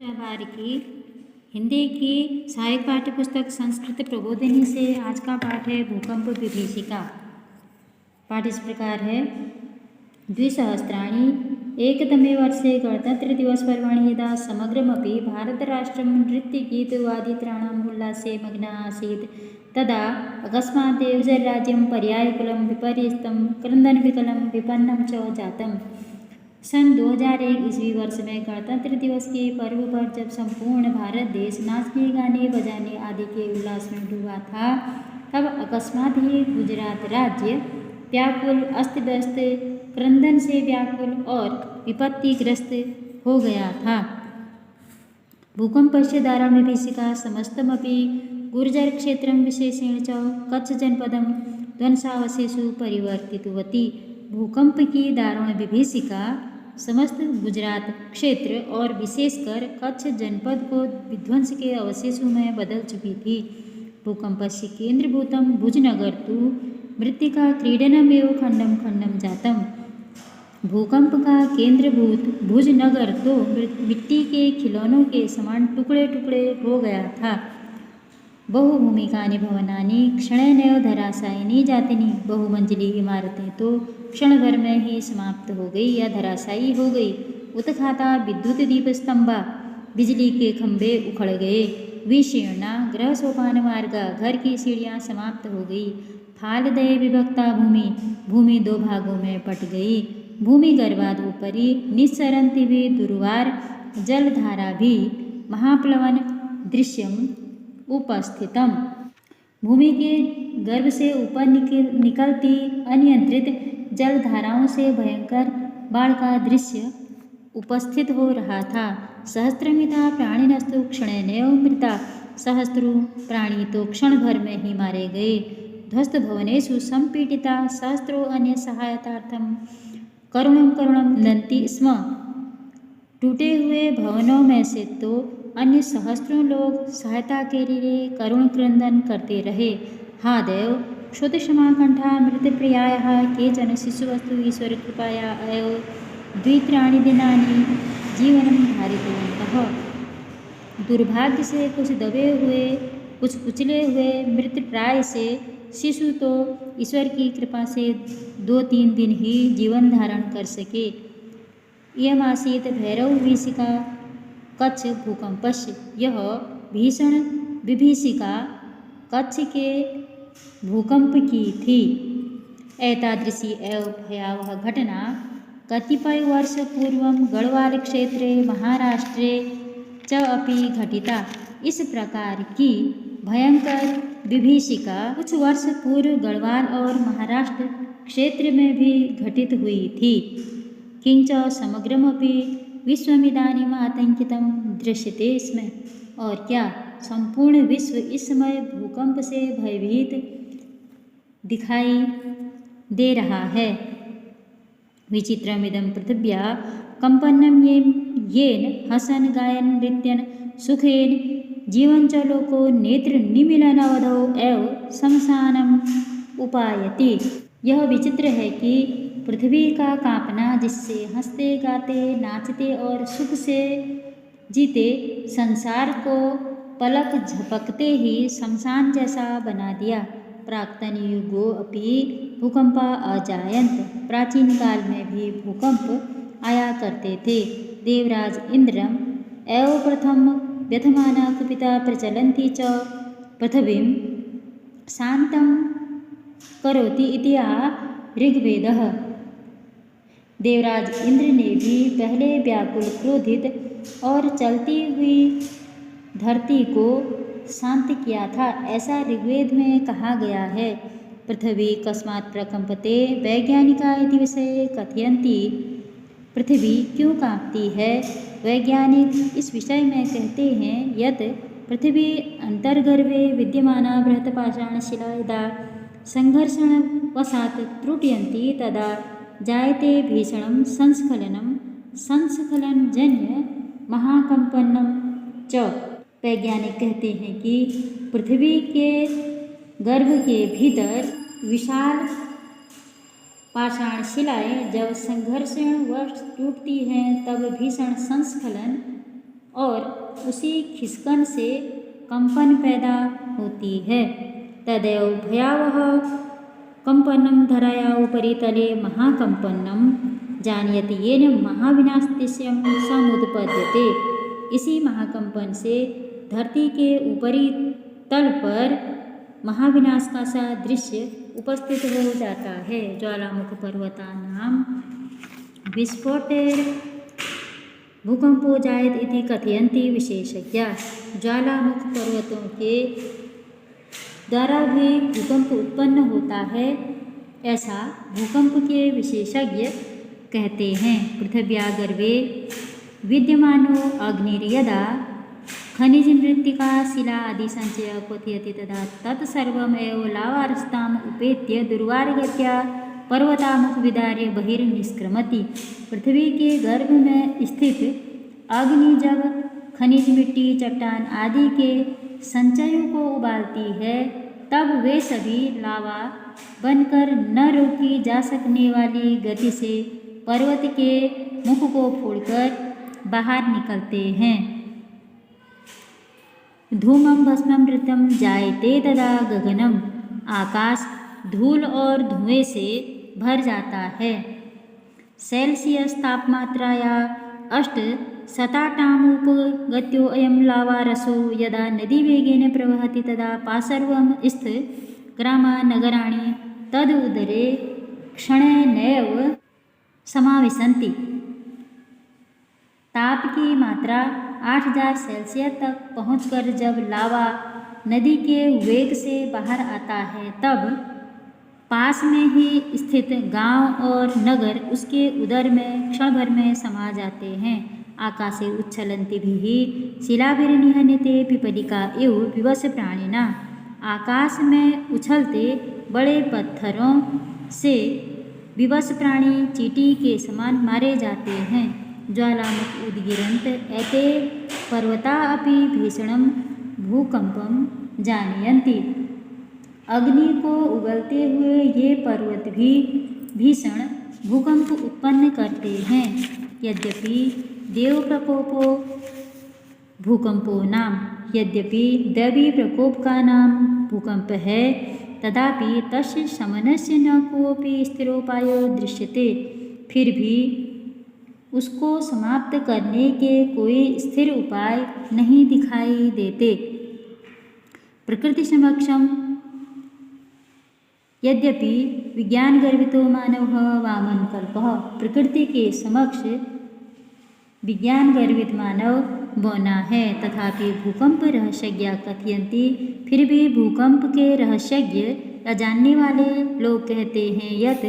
बार की हिंदी की सहायक पाठ्य पुस्तक संस्कृत प्रबोधिनी से आज का पाठ है भूकंप विभीषिका। पाठ इस प्रकार है। द्विसहस्राणि एकतमे वर्षे गणतन्त्रदिवसपर्वणि यदा समग्रमपि भारतराष्ट्रं नृत्यगीतवादित्राणाम् उल्लासे मग्नः आसीत् तदा अकस्मादेव राज्यं पर्यायकुलं विपर्यस्तं क्रन्दनविकलं विपन्नं च जातम्। सन 2001 ईस्वी वर्ष में गणतंत्र दिवस के पर्व पर जब संपूर्ण भारत देश नाचने गाने बजाने आदि के उल्लास में डूबा था, तब अकस्मात ही गुजरात राज्य व्याकुल, अस्त व्यस्त, क्रंदन से व्याकुल और विपत्तिग्रस्त हो गया था। भूकंपस्य दारुणविभीषिका समस्तमपि गुर्जर क्षेत्रं विशेषेण च कच्छ जनपदं ध्वंसावशेषु परिवर्तितवती। भूकंप की दारुण विभीषिका समस्त गुजरात क्षेत्र और विशेषकर कच्छ जनपद को विध्वंस के अवशेषों में बदल चुकी थी। भूकंपस्य केंद्रभूतं भुजनगर तु मृत्तिका क्रीडनमेव खंडम खंडम जातम। भूकंप का केंद्रभूत भुजनगर तो मिट्टी के खिलौनों के समान टुकड़े टुकड़े हो गया था। बहुभूमिकानि भवनानि क्षणेनैव धराशायिनी जातिनि। बहुमंजिली इमारतें तो क्षण भर में ही समाप्त हो गई या धराशायी हो गई। उत्खाता विद्युत दीप स्तंभा, बिजली के खंभे उखड़ गए। विशीर्णा गृह सोपान मार्गा, घर की सीढ़ियाँ समाप्त हो गई। फालदय विभक्ता भूमि, भूमि दो भागों में बट गई। भूमि गर्भाद ऊपरी निस्सरन्ति भी दुर्वार जलधारा भी महाप्लवन दृश्यम उपस्थितम। भूमि के गर्भ से ऊपर निकलती अनियंत्रित जलधाराओं से भयंकर बाढ़ का दृश्य उपस्थित हो रहा था। सहस्त्रमिता प्राणिनस्तु क्षणेनैव मृता, सहस्त्रों प्राणी तो क्षण भर में ही मारे गए। ध्वस्त भवनेषु संपीडिता सहस्त्रों अन्य सहायतार्थम करुणम करुणम नन्ति स्म। टूटे हुए भवनों में से तो अन्य सहस्त्रों लोग सहायता के लिए करुण क्रंदन करते रहे। हा देव क्षुत क्षमाकंठा मृतप्रियाः केचन शिशुवस्तु ईश्वर कृपाया एव द्वित्राणि दिनानि जीवनं धारितवन्तः। दुर्भाग्य से कुछ दबे हुए, कुछ कुचले हुए मृतप्राय से शिशु तो ईश्वर की कृपा से 2-3 दिन ही जीवन धारण कर सके। इयमासीत् भैरवविभीषिका कच्छ भूकंपस्य। यह भीषण विभीषिका कच्छ के भूकंप की थी। एतादृशी एव भयावह घटना कतिपय वर्ष पूर्वं गढ़वाल क्षेत्रे महाराष्ट्रे च अपि घटिता। इस प्रकार की भयंकर विभीषिका कुछ वर्ष पूर्व गढ़वाल और महाराष्ट्र क्षेत्र में भी घटित हुई थी। किंच समग्रमपि विश्वमिदानीम् आतंकितं दृश्यते स्म। और क्या संपूर्ण विश्व इस समय भूकंप से भयभीत दिखाई दे रहा है। विचित्रमिदं पृथिव्या कंपन्नं येन हसन गायन नृत्यन सुखेन जीवन च लोको नेत्र निमीलन अवधौ एव शमशानम उपायति। यह विचित्र है कि पृथ्वी का कांपना, जिससे हंसते गाते नाचते और सुख से जीते संसार को पलक झपकते ही शमशान जैसा बना दिया। प्राक्तन युगो अपि भूकंपा अजायन्त। प्राचीन काल में भी भूकंप आया करते थे। देवराज इंद्रम एव प्रथम व्यथमाना कुपिता प्रचलन्ति च पृथिवीं शान्तं करोति इति ऋग्वेदः। देवराज इंद्र ने भी पहले व्याकुल, क्रोधित और चलती हुई धरती को शांत किया था, ऐसा ऋग्वेद में कहा गया है। पृथ्वी कस्मात् प्रकंपते वैज्ञानिका इति विषये कथयन्ति। पृथ्वी क्यों कांपती है? वैज्ञानिक इस विषय में कहते हैं यत् पृथ्वी अंतर्गर्भे विद्यमाना बृहत्पाषाणशिला यदा संघर्षणवशात् त्रुटयन्ति तदा जायते भीषणं संस्खलनं, संस्खलनजन्य महाकंपनम च। वैज्ञानिक कहते हैं कि पृथ्वी के गर्भ के भीतर विशाल पाषाण शिलाएं जब संघर्षणवश टूटती हैं तब भीषण संस्खलन और उसी खिसकन से कंपन पैदा होती है। तदैव भयावह कंपनम धराया उपरि तले महाकंपनम जानियति येन महाविनाशतिष्यम समुत्पद्यते। इसी महाकंपन से धरती के ऊपरी तल पर महाविनाश का सा दृश्य उपस्थित हो जाता है। ज्वालामुख पर्वतानां विस्फोटेर भूकंपो जायत इति कथयन्ति विशेषज्ञाः। ज्वालामुख पर्वतों के द्वारा भी भूकंप उत्पन्न होता है, ऐसा भूकंप के विशेषज्ञ कहते हैं। पृथिव्यागर्भे विद्यमानो अग्निर्यदा खनिज मृत्तिका शिला आदि संचय क्वथयति तदा तत्सर्वमेव लावारस्ताम् उपेत्य दुर्वारगत्या पर्वतामुख विदार्य बहिर्निष्क्रमति। पृथ्वी के गर्भ में स्थित अग्नि जब खनिज मिट्टी चट्टान आदि के संचयों को उबालती है, तब वे सभी लावा बनकर न रोकी जा सकने वाली गति से पर्वत के मुख को फोड़कर बाहर निकलते हैं। धूमं भस्मं ऋतं जायते तदा गगनम। आकाश धूल और धुएं से भर जाता है। सेल्सियस तापमात्राया 800टामुपगत्यो अयं लावारसो यदा नदीवेगेन प्रवहति तदा पार्श्वं स्थ ग्रामा नगराणि तदुदरे क्षणेनैव समाविशन्ति। ताप की मात्रा 8000 सेल्सियस तक पहुंचकर जब लावा नदी के वेग से बाहर आता है, तब पास में ही स्थित गांव और नगर उसके उदर में क्षण भर में समा जाते हैं। आकाशे उच्छलन्ति शिलाभिर्निहन्यते पिपलिका इव विवश प्राणिना। आकाश में उछलते बड़े पत्थरों से विवश प्राणी चींटी के समान मारे जाते हैं। ज्वालामुख उद्गिरन्त एते पर्वता अपि भीषणं भूकंपम जानयन्ति। अग्नि को उगलते हुए ये पर्वत भी भीषण भूकंप उत्पन्न करते हैं। यद्यपि देव प्रकोपो भूकंपो नाम, यद्यपि दैवी प्रकोप का नाम भूकंप है, तथापि तस्य शमनस्य न कोऽपि स्थिरोपायो दृश्यते। फिर भी उसको समाप्त करने के कोई स्थिर उपाय नहीं दिखाई देते। प्रकृति समक्षम यद्यपि विज्ञान गर्वितो मानव वामन कल्पः। प्रकृति के समक्ष विज्ञान गर्वित मानव बौना है, तथापि भूकंप रहस्यज्ञ कथयन्ति। फिर भी भूकंप के रहस्यज्ञ या जानने वाले लोग कहते हैं यत्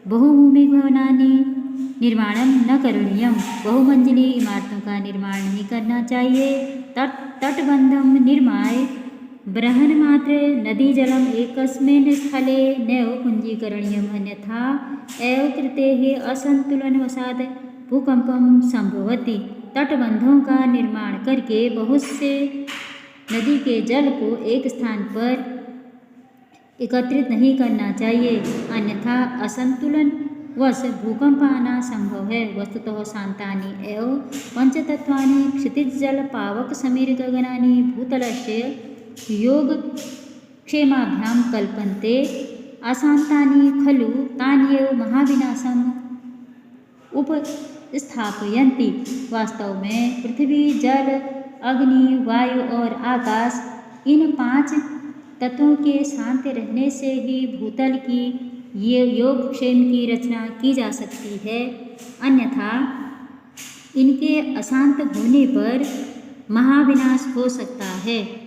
बहुभूमि भवनानि निर्माणम न करणीयम। बहुमंजिली इमारतों का निर्माण नहीं करना चाहिए। तटबंधम निर्माय बृहन् मात्रे नदी जलम एकस्मिन् स्थले नैव पुंजीकरणीयम्, अन्यथा एव कृतेः असंतुलनवशात् भूकंपम संभवति। तटबंधों का निर्माण करके बहुत से नदी के जल को एक स्थान पर एकत्रित नहीं करना चाहिए, अन्यथा असंतुलन वश भूकंप आना संभव है। वस्तुतः शांतानि एव पंचतत्वानि क्षितिजल पावक समीर गगनानि भूतलस्य योगक्षेमाभ्यां कल्पन्ते। अशांतानि खलु तान्येव महाविनाशम् उपस्थापयन्ति। वास्तव में पृथ्वी, जल, अग्नि, वायु और आकाश, इन 5 तत्वों के शांत रहने से ही भूतल की ये योगक्षेम की रचना की जा सकती है, अन्यथा इनके अशांत होने पर महाविनाश हो सकता है।